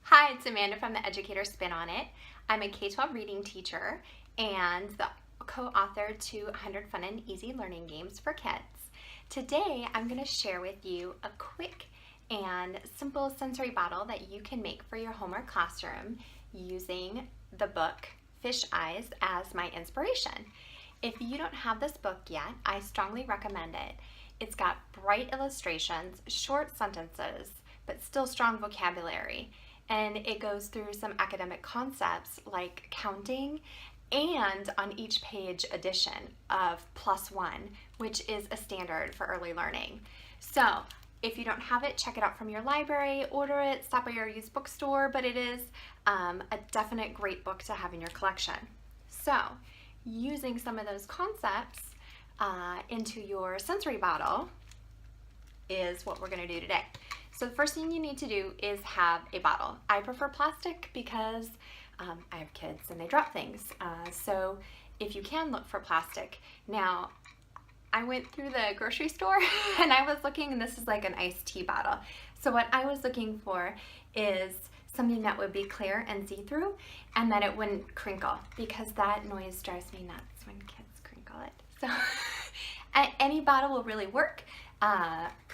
Hi, it's Amanda from the Educator Spin on It. I'm a K-12 reading teacher and the co-author to 100 Fun and Easy Learning Games for Kids. Today, I'm going to share with you a quick and simple sensory bottle that you can make for your homework classroom using the book Fish Eyes as my inspiration. If you don't have this book yet, I strongly recommend it. It's got bright illustrations, short sentences, but still strong vocabulary. And it goes through some academic concepts like counting and on each page addition of +1, which is a standard for early learning. So if you don't have it, check it out from your library, order it, stop by your used bookstore, but it is a definite great book to have in your collection. So using some of those concepts into your sensory bottle is what we're going to do today. So the first thing you need to do is have a bottle. I prefer plastic because I have kids and they drop things. So if you can, look for plastic. Now, I went through the grocery store and I was looking, and this is like an iced tea bottle. So what I was looking for is something that would be clear and see-through and that it wouldn't crinkle, because that noise drives me nuts when kids crinkle it. So any bottle will really work.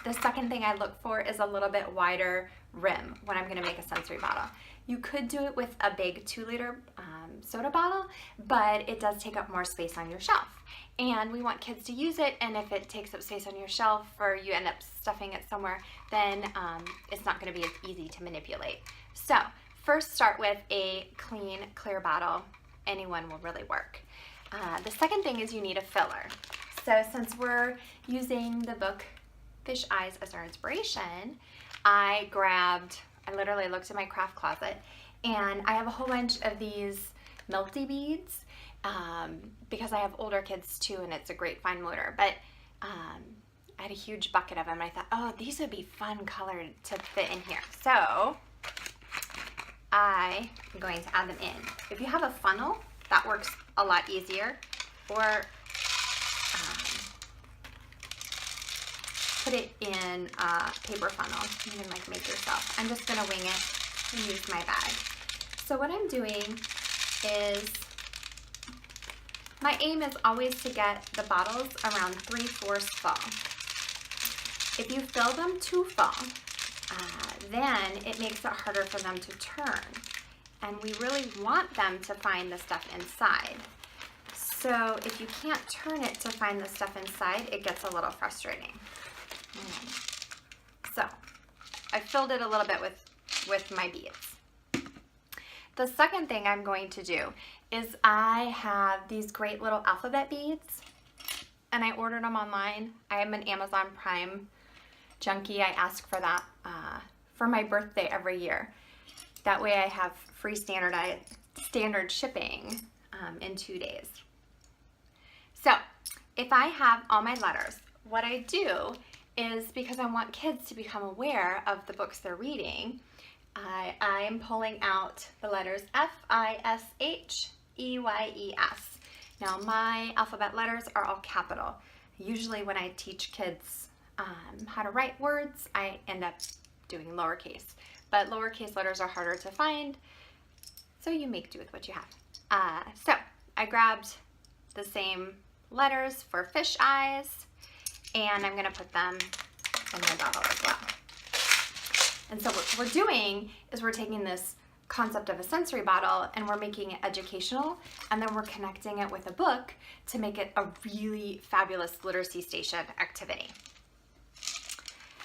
The second thing I look for is a little bit wider rim when I'm going to make a sensory bottle. You could do it with a big 2-liter soda bottle, but it does take up more space on your shelf. And we want kids to use it, and if it takes up space on your shelf or you end up stuffing it somewhere, then it's not going to be as easy to manipulate. So first, start with a clean, clear bottle. Anyone will really work. The second thing is you need a filler. So since we're using the book Fish Eyes as our inspiration, I literally looked in my craft closet, and I have a whole bunch of these melty beads because I have older kids too, and it's a great fine motor. But I had a huge bucket of them, and I thought, oh, these would be fun colored to fit in here. So I am going to add them in. If you have a funnel, that works a lot easier. Or put it in a paper funnel. You can like make yourself. I'm just gonna wing it and use my bag. So what I'm doing is, my aim is always to get the bottles around 3/4 full. If you fill them too full, then it makes it harder for them to turn. And we really want them to find the stuff inside. So if you can't turn it to find the stuff inside, it gets a little frustrating. So I filled it a little bit with my beads. The second thing I'm going to do is, I have these great little alphabet beads, and I ordered them online. I am an Amazon Prime junkie. I ask for that for my birthday every year. That way I have free standard shipping in 2 days. So if I have all my letters, what I do is, because I want kids to become aware of the books they're reading, I am pulling out the letters F-I-S-H-E-Y-E-S. Now my alphabet letters are all capital. Usually when I teach kids how to write words, I end up doing lowercase. But lowercase letters are harder to find, so you make do with what you have. So I grabbed the same letters for Fish Eyes, and I'm going to put them in my bottle as well. And so what we're doing is, we're taking this concept of a sensory bottle and we're making it educational, and then we're connecting it with a book to make it a really fabulous literacy station activity.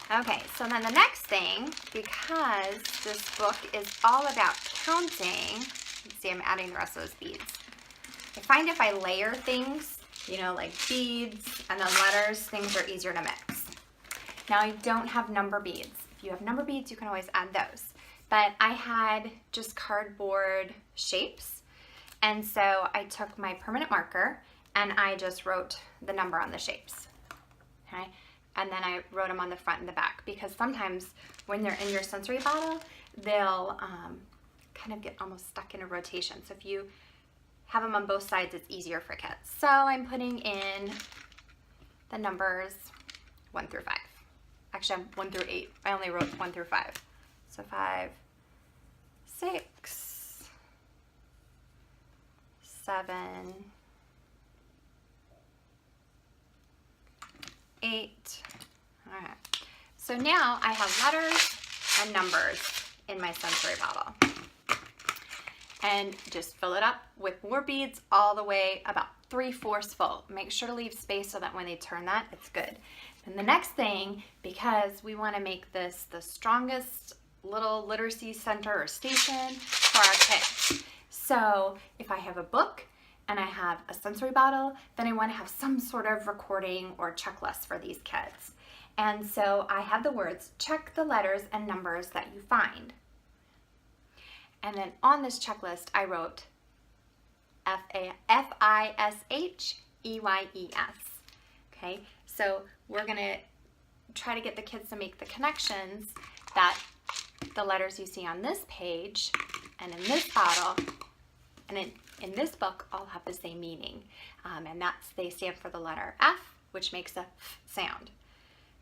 Okay, so then the next thing, because this book is all about counting, let's see, I'm adding the rest of those beads. I find if I layer things, you know, like beads and then letters, things are easier to mix. Now I don't have number beads. If you have number beads, you can always add those. But I had just cardboard shapes, and so I took my permanent marker and I just wrote the number on the shapes. Okay? And then I wrote them on the front and the back, because sometimes when they're in your sensory bottle, they'll kind of get almost stuck in a rotation. So if you have them on both sides, it's easier for kids. So I'm putting in the numbers 1 through 5. Actually, I'm 1 through 8. I only wrote 1 through 5. So 5, 6, 7, 8. All right. So now I have letters and numbers in my sensory bottle. And just fill it up with more beads all the way about 3/4 full. Make sure to leave space so that when they turn that, it's good. And the next thing, because we want to make this the strongest little literacy center or station for our kids. So if I have a book and I have a sensory bottle, then I want to have some sort of recording or checklist for these kids. And so I have the words, check the letters and numbers that you find. And then on this checklist, I wrote F-I-S-H-E-Y-E-S. Okay, so we're going to try to get the kids to make the connections that the letters you see on this page and in this bottle and in this book all have the same meaning. And they stand for the letter F, which makes a F sound.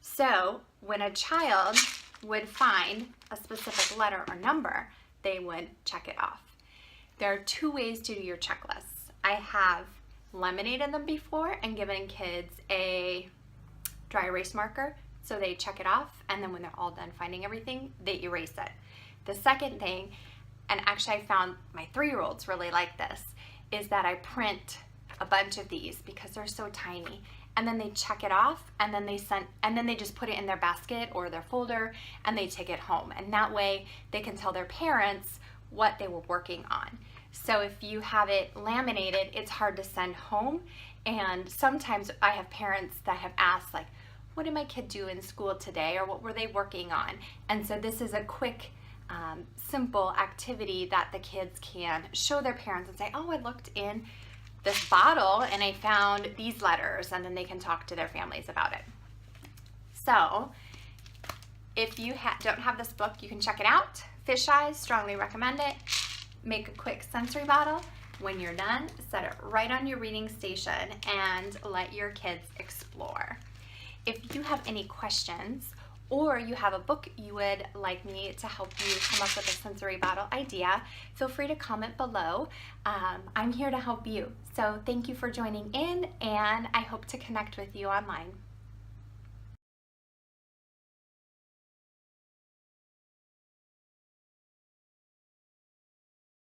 So when a child would find a specific letter or number, they would check it off. There are 2 ways to do your checklists. I have laminated them before and given kids a dry erase marker so they check it off, and then when they're all done finding everything, they erase it. The second thing, and actually I found my 3-year-olds really like this, is that I print a bunch of these because they're so tiny, and then they check it off, and then they just put it in their basket or their folder and they take it home, and that way they can tell their parents what they were working on. So if you have it laminated, it's hard to send home, and sometimes I have parents that have asked, like, what did my kid do in school today, or what were they working on? And so this is a quick simple activity that the kids can show their parents and say, oh, I looked in this bottle and I found these letters, and then they can talk to their families about it. So if you don't have this book, you can check it out. Fish Eyes, strongly recommend it. Make a quick sensory bottle. When you're done, set it right on your reading station and let your kids explore. If you have any questions, or you have a book you would like me to help you come up with a sensory bottle idea, feel free to comment below. I'm here to help you. So thank you for joining in, and I hope to connect with you online.